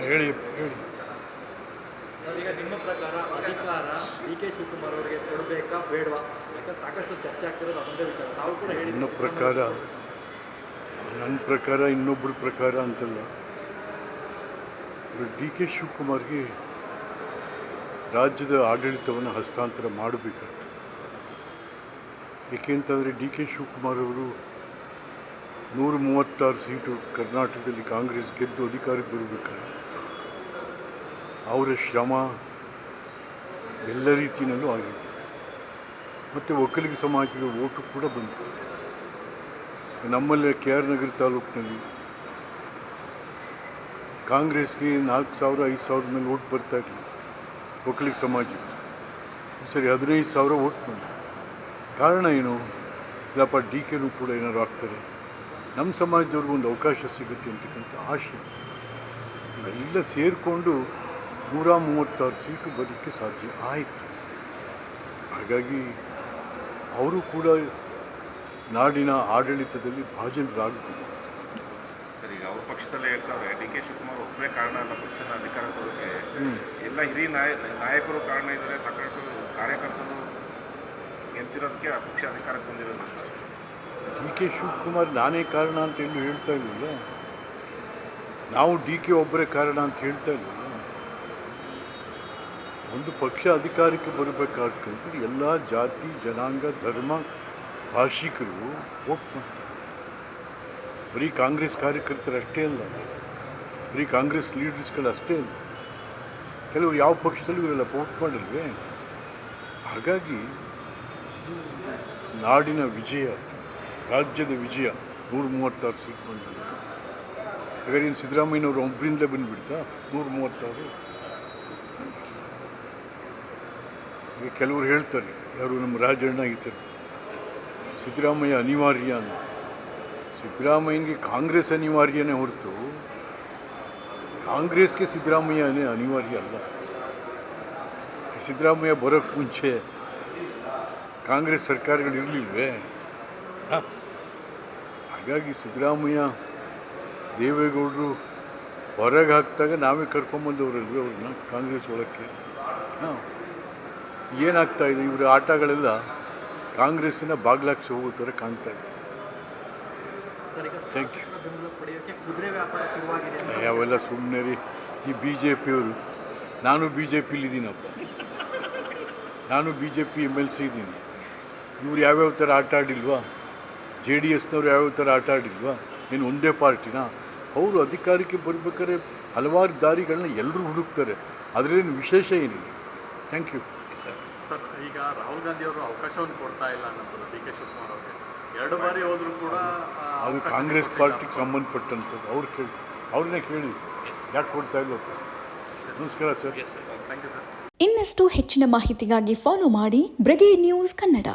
ಹೇಳಿ ಸರ್, ಈಗ ನಿಮ್ಮ ಪ್ರಕಾರ ಅಧಿಕಾರ ಡಿ ಕೆ ಶಿವಕುಮಾರ್ ಅವರಿಗೆ ಕೊಡಬೇಕಾ ಬೇಡವಾ? ಯಾಕಂದ್ರೆ ಸಾಕಷ್ಟು ಚರ್ಚೆ ಆಗ್ತಿರೋದು ಅದೊಂದೇ ವಿಚಾರ. ತಾವು ಕೂಡ ಹೇಳಿ ನನ್ನ ಪ್ರಕಾರ ಇನ್ನೊಬ್ಬರ ಪ್ರಕಾರ ಅಂತಲ್ಲ, ಡಿ ಕೆ ಶಿವಕುಮಾರ್ಗೆ ರಾಜ್ಯದ ಆಡಳಿತವನ್ನು ಹಸ್ತಾಂತರ ಮಾಡಬೇಕಾಗ್ತದೆ. ಏಕೆಂತಂದರೆ ಡಿ ಕೆ ಶಿವಕುಮಾರ್ ಅವರು 136 ಸೀಟು ಕರ್ನಾಟಕದಲ್ಲಿ ಕಾಂಗ್ರೆಸ್ ಗೆದ್ದು ಅಧಿಕಾರಕ್ಕೆ ಬರಬೇಕಾದ್ರೆ ಅವರ ಶ್ರಮ ಎಲ್ಲ ರೀತಿಯಲ್ಲೂ ಆಗಿದೆ. ಮತ್ತು ಒಕ್ಕಲಿಗ ಸಮಾಜದ ಓಟು ಕೂಡ ಬಂತು. ನಮ್ಮಲ್ಲಿ KR ನಗರ ತಾಲೂಕಿನಲ್ಲಿ ಕಾಂಗ್ರೆಸ್ಗೆ 4,000 5,000 ಮೇಲೆ ಓಟ್ ಬರ್ತಾ ಇರಲಿಲ್ಲ. ಒಕ್ಕಲಿಗ ಸಮಾಜದ್ದು ಸರಿ 15,000 ಓಟ್ ಬಂತು. ಕಾರಣ ಏನು? ಇಲ್ಲಪ್ಪ ಡಿ ಕೆನೂ ಕೂಡ ಏನಾದ್ರು ಆಗ್ತಾರೆ, ನಮ್ಮ ಸಮಾಜದವ್ರಿಗೂ ಒಂದು ಅವಕಾಶ ಸಿಗುತ್ತೆ ಅಂತಕ್ಕಂಥ ಆಶೆ ಇವೆಲ್ಲ ಸೇರಿಕೊಂಡು 136 ಸೀಟು ಬರಲಿಕ್ಕೆ ಸಾಧ್ಯ ಆಯಿತು. ಹಾಗಾಗಿ ಅವರು ಕೂಡ ನಾಡಿನ ಆಡಳಿತದಲ್ಲಿ ಭಾಜನರಾಗಬೇಕು. ಸರ್, ಈಗ ಅವ್ರ ಪಕ್ಷದಲ್ಲೇ ಹೇಳ್ತಾರೆ ಡಿ ಕೆ ಶಿವಕುಮಾರ್ ಒಬ್ಬರೇ ಕಾರಣ ಅಲ್ಲ ಪಕ್ಷದ ಅಧಿಕಾರ ತರೋಕ್ಕೆ, ಎಲ್ಲ ಹಿರಿಯ ನಾಯಕರು ಕಾರಣ ಇದ್ದಾರೆ, ಸಾಕಷ್ಟು ಕಾರ್ಯಕರ್ತರು ಗೆಲ್ಸಿರೋದಕ್ಕೆ ಆ ಪಕ್ಷ ಅಧಿಕಾರಕ್ಕೆ ಬಂದಿರೋದು. ಡಿ ಕೆ ಶಿವಕುಮಾರ್ ನಾನೇ ಕಾರಣ ಅಂತ ಎಲ್ಲೂ ಹೇಳ್ತಾ ಇರಲಿಲ್ಲ. ನಾವು ಡಿ ಕೆ ಒಬ್ಬರೇ ಕಾರಣ ಅಂತ ಹೇಳ್ತಾ ಇರಲಿಲ್ಲ. ಒಂದು ಪಕ್ಷ ಅಧಿಕಾರಕ್ಕೆ ಬರಬೇಕಾಗ್ತಂದ್ರೆ ಎಲ್ಲ ಜಾತಿ ಜನಾಂಗ ಧರ್ಮ ಭಾಷಿಕರು ವೋಟ್ ಮಾಡ್ತಾರೆ. ಬರೀ ಕಾಂಗ್ರೆಸ್ ಕಾರ್ಯಕರ್ತರು ಅಷ್ಟೇ ಅಲ್ಲ, ಬರೀ ಕಾಂಗ್ರೆಸ್ ಲೀಡರ್ಸ್ಗಳು ಅಷ್ಟೇ ಅಲ್ಲ, ಕೆಲವರು ಯಾವ ಪಕ್ಷದಲ್ಲೂ ಇವರೆಲ್ಲ ವೋಟ್ ಮಾಡಿಲ್ವೇ. ಹಾಗಾಗಿ ನಾಡಿನ ವಿಜಯ, ರಾಜ್ಯದ ವಿಜಯ 136 ಸೀಟ್ ಬಂದಿದೆ. ಹಾಗಾದ್ರೆ ಇನ್ನು ಸಿದ್ದರಾಮಯ್ಯನವರು ಒಬ್ಬರಿಂದ ಬಂದುಬಿಡ್ತಾ 136? ಈಗ ಕೆಲವರು ಹೇಳ್ತಾರೆ, ಯಾರು ನಮ್ಮ ರಾಜಣ್ಣ ಇದ್ದಾರೆ, ಸಿದ್ದರಾಮಯ್ಯ ಅನಿವಾರ್ಯ ಅಂತ. ಸಿದ್ದರಾಮಯ್ಯನಿಗೆ ಕಾಂಗ್ರೆಸ್ ಅನಿವಾರ್ಯನೇ ಹೊರತು ಕಾಂಗ್ರೆಸ್ಗೆ ಸಿದ್ದರಾಮಯ್ಯನೇ ಅನಿವಾರ್ಯ ಅಲ್ಲ. ಸಿದ್ದರಾಮಯ್ಯ ಬರೋಕ್ಕೆ ಮುಂಚೆ ಕಾಂಗ್ರೆಸ್ ಸರ್ಕಾರಗಳು ಇರಲಿಲ್ವೇ? ಹಾಗಾಗಿ ಸಿದ್ದರಾಮಯ್ಯ ದೇವೇಗೌಡರು ಹೊರಗೆ ಹಾಕಿದಾಗ ನಾವೇ ಕರ್ಕೊಂಬಂದವರಲ್ವೇ ಅವ್ರನ್ನ ಕಾಂಗ್ರೆಸ್ ಒಳಕ್ಕೆ. ಏನಾಗ್ತಾ ಇದೆ, ಇವರ ಆಟಗಳೆಲ್ಲ ಕಾಂಗ್ರೆಸ್ಸಿನ ಬಾಗ್ಲಾಕ್ಸಿ ಹೋಗೋ ಥರ ಕಾಣ್ತಾ ಇದೆ. Thank you. ಯಾವೆಲ್ಲ ಸುಮ್ಮನೆ ರೀ, ಈ BJPಯವರು. ನಾನು BJPಲಿದ್ದೀನಪ್ಪ, ನಾನು BJP MLC ಇದ್ದೀನಿ. ಇವ್ರು ಯಾವ್ಯಾವ ಥರ ಆಟ ಆಡಿಲ್ವಾ? JDSನವ್ರು ಯಾವ್ಯಾವ ಥರ ಆಟ ಆಡಿಲ್ವಾ? ಏನು ಒಂದೇ ಪಾರ್ಟಿನ? ಅವರು ಅಧಿಕಾರಕ್ಕೆ ಬರಬೇಕಾದ್ರೆ ಹಲವಾರು ದಾರಿಗಳನ್ನ ಎಲ್ಲರೂ ಹುಡುಕ್ತಾರೆ, ಅದರೇನು ವಿಶೇಷ ಏನಿದೆ. Thank you. ಸರ್, ಈಗ ರಾಹುಲ್ ಗಾಂಧಿ ಅವರು ಅವಕಾಶವನ್ನು ಕೊಡ್ತಾ ಇಲ್ಲ ಅನ್ನೋದು ಡಿ ಕೆ ಶಿವಕುಮಾರ್ ಅವರಿಗೆ 2 ಬಾರಿ ಹೋದರೂ ಕೂಡ ಅದು ಕಾಂಗ್ರೆಸ್ ಪಾರ್ಟಿಗೆ ಸಂಬಂಧಪಟ್ಟಂಥದ್ದು. ಅವ್ರನ್ನೇ ಕೇಳಿ ಯಾಕೆ ಕೊಡ್ತಾ ಇಲ್ಲಪ್ಪ. ನಮಸ್ಕಾರ ಸರ್. Thank you sir. ಇನ್ನಷ್ಟು ಹೆಚ್ಚಿನ ಮಾಹಿತಿಗಾಗಿ ಫಾಲೋ ಮಾಡಿ ಬ್ರಿಗೇಡ್ ನ್ಯೂಸ್ ಕನ್ನಡ.